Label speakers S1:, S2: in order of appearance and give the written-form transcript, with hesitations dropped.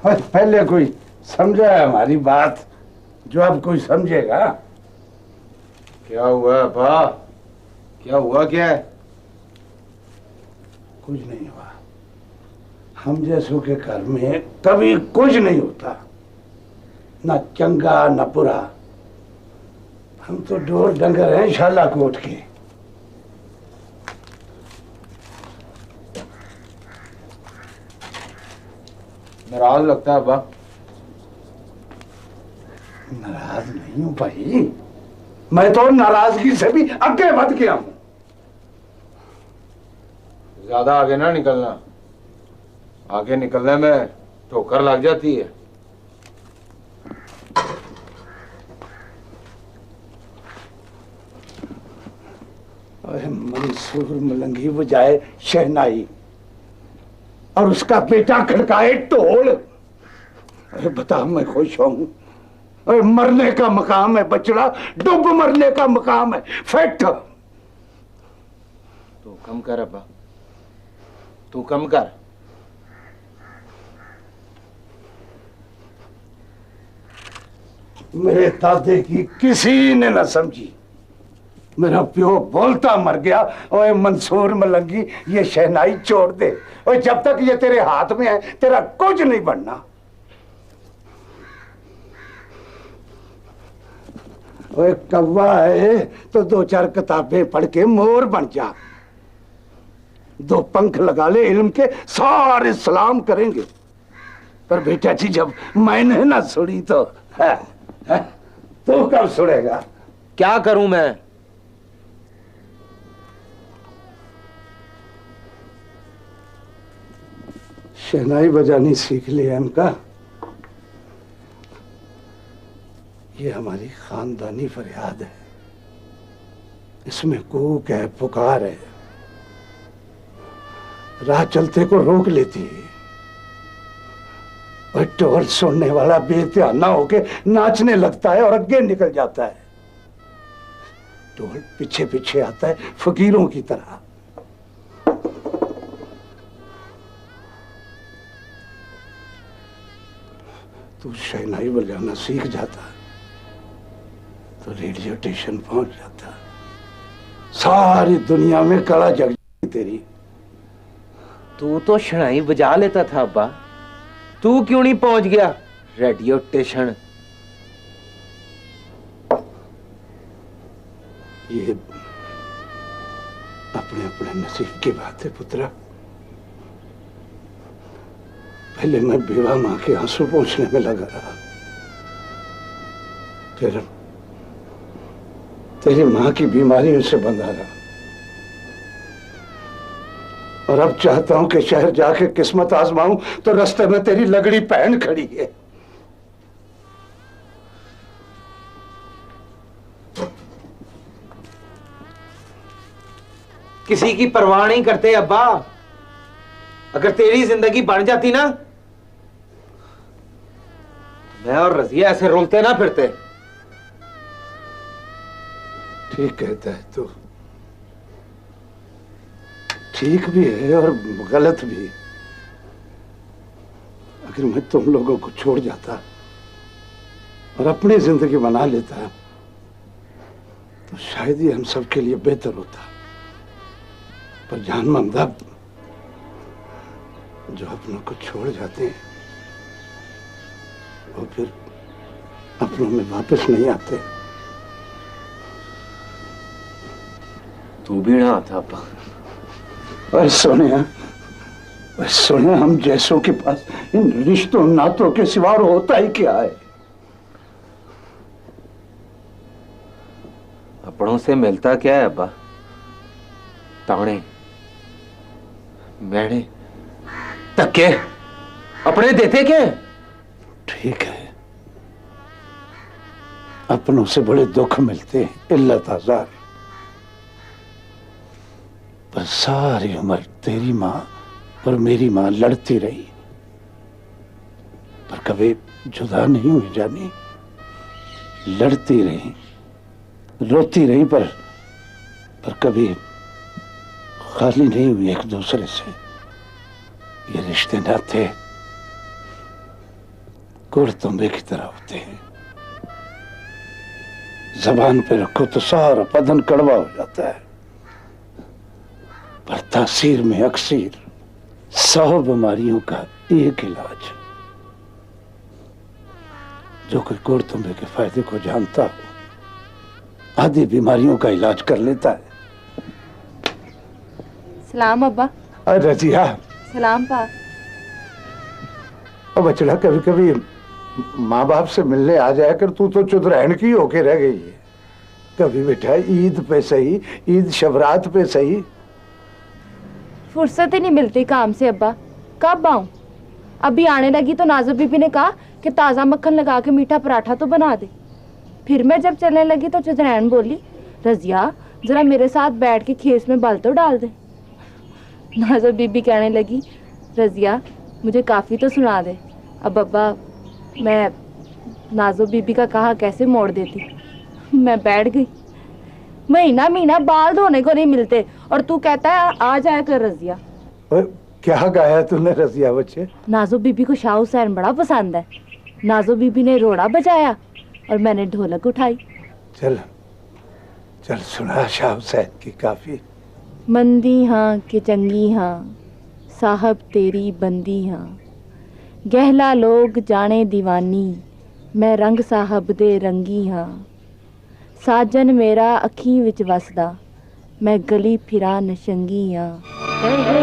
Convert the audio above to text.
S1: पहले कोई समझा है हमारी बात जो अब कोई समझेगा।
S2: क्या हुआ अब्बा? क्या हुआ? क्या है?
S1: कुछ नहीं हुआ। हम जैसों के घर में कभी कुछ नहीं होता, ना चंगा ना बुरा। हम तो ढोर डंगर हैं शाला कोट के।
S2: नाराज लगता है अब्बा।
S1: नाराज नहीं हूं भाई, मैं तो नाराजगी से भी आगे बढ़ गया हूं।
S2: ज्यादा आगे ना निकलना, आगे निकलने में ठोकर लग जाती है।
S1: मंसूर मलंगी बजाए शहनाई और उसका बेटा खड़काए ढोल। अरे बता, मैं खुश हूं? अरे मरने का मकाम है बचड़ा, डूब मरने का मकाम है फैक्ट।
S2: तू कम कर अब्बा, तू कम कर।
S1: मेरे दादे की किसी ने न समझी। मेरा प्यो बोलता मर गया, ओए मंसूर मलंगी ये शहनाई छोड़ दे। ओए जब तक ये तेरे हाथ में है तेरा कुछ नहीं बनना। ओए कौवा है तो दो चार किताबें पढ़ के मोर बन जा। दो पंख लगा ले इल्म के, सारे सलाम करेंगे। पर बेटा जी जब मैंने ना सुनी तो तू कब सुनेगा?
S2: क्या करूं मैं?
S1: शहनाई बजानी सीख लिया इनका। ये हमारी खानदानी फरियाद है, इसमें कूक है, पुकार है, राह चलते को रोक लेती है। और ढोल सुनने वाला बेध्यान होके नाचने लगता है और आगे निकल जाता है। ढोल पीछे पीछे आता है फकीरों की तरह। तू शहनाई बजाना सीख जाता तो रेडियो स्टेशन पहुंच जाता, सारी दुनिया में कला जग जाती तेरी।
S2: तू तो शहनाई बजा लेता था अब्बा, तू क्यों नहीं पहुंच गया रेडियो स्टेशन?
S1: ये अपने अपने नसीब की बात है पुत्रा। पहले मैं बेवा मां के आंसू पोंछने में लगा रहा, फिर तेरी मां की बीमारी उनसे बंधा रहा, और अब चाहता हूं कि शहर जाके किस्मत आजमाऊं तो रास्ते में तेरी लगड़ी बहन खड़ी है।
S2: किसी की परवाह नहीं करते अब्बा। अगर तेरी जिंदगी बन जाती ना, मैं और रजिया ऐसे रोलते ना फिरते।
S1: ठीक कहता है तू, ठीक भी है और गलत भी। अगर मैं तुम लोगों को छोड़ जाता और अपनी जिंदगी बना लेता तो शायद ही हम सबके लिए बेहतर होता। पर जानमंदा जो अपनों को छोड़ जाते हैं वो फिर अपनों में वापस नहीं आते।
S2: तू भी ना आता अब्बा।
S1: और सोनिया, हम जैसों के पास इन रिश्तों नातों के सिवा होता ही क्या है?
S2: अपनों से मिलता क्या है अब्बा? ताने, मैंने धक्के अपने देते क्या?
S1: ठीक है, अपनों से बड़े दुख मिलते हैं, इल्लत आजार। पर सारी उम्र तेरी मां और मेरी मां लड़ती रही, पर कभी जुदा नहीं हुई जानी। लड़ती रही, रोती रही, पर कभी खाली नहीं हुई एक दूसरे से। ये रिश्ते नाते गुड़ तुम्बे की तरह होते हैं, जबान पे रखो तो सारा बदन कड़वा हो जाता है, पर तासीर में अक्सर 100 बीमारियों का एक इलाज। जो कोई गुड़ तुम्बे के फायदे को जानता हो आधी बीमारियों का इलाज कर लेता है।
S3: सलाम अब्बा।
S1: अरे रजिया।
S3: सलाम पा।
S1: अब बचड़ा कभी कभी माँ बाप से मिलने आ जाया कर, तू तो चुदरैन की होके रह गई है। कभी बेटा ईद पे सही, ईद शबरात पे सही।
S3: फुर्सत ही नहीं मिलती काम से अब्बा, कब आऊं? अभी आने लगी तो नाजो बीबी ने कहा कि ताज़ा मक्खन लगा के मीठा पराठा तो बना दे। फिर मैं जब चलने लगी तो चुदरैन बोली, रजिया जरा मेरे साथ बैठ के खेस में बल तो डाल दे। नाजो बीबी कहने लगी, रजिया मुझे काफ़ी तो सुना दे। अब अब्बा मैं नाजो बीबी का कहा कैसे मोड़ देती। मैं बैठ गई। महीना महीना बाल धोने को नहीं मिलते और तू कहता है आ जाया कर रजिया।
S1: क्या गाया तूने रजिया बच्चे?
S3: नाजो बीबी को शाह हुसैन बड़ा पसंद है। नाजो बीबी ने रोड़ा बजाया और मैंने ढोलक उठाई।
S1: चल चल सुना शाह हुसैन की काफी।
S3: मंदी हाँ कि चंगी हाँ, साहब तेरी बंदी हाँ, गहला लोग जाने दीवानी, मैं रंग साहब दे रंगी हाँ, साजन मेरा अखी विच वसदा, मैं गली फिरा नशंगी हाँ।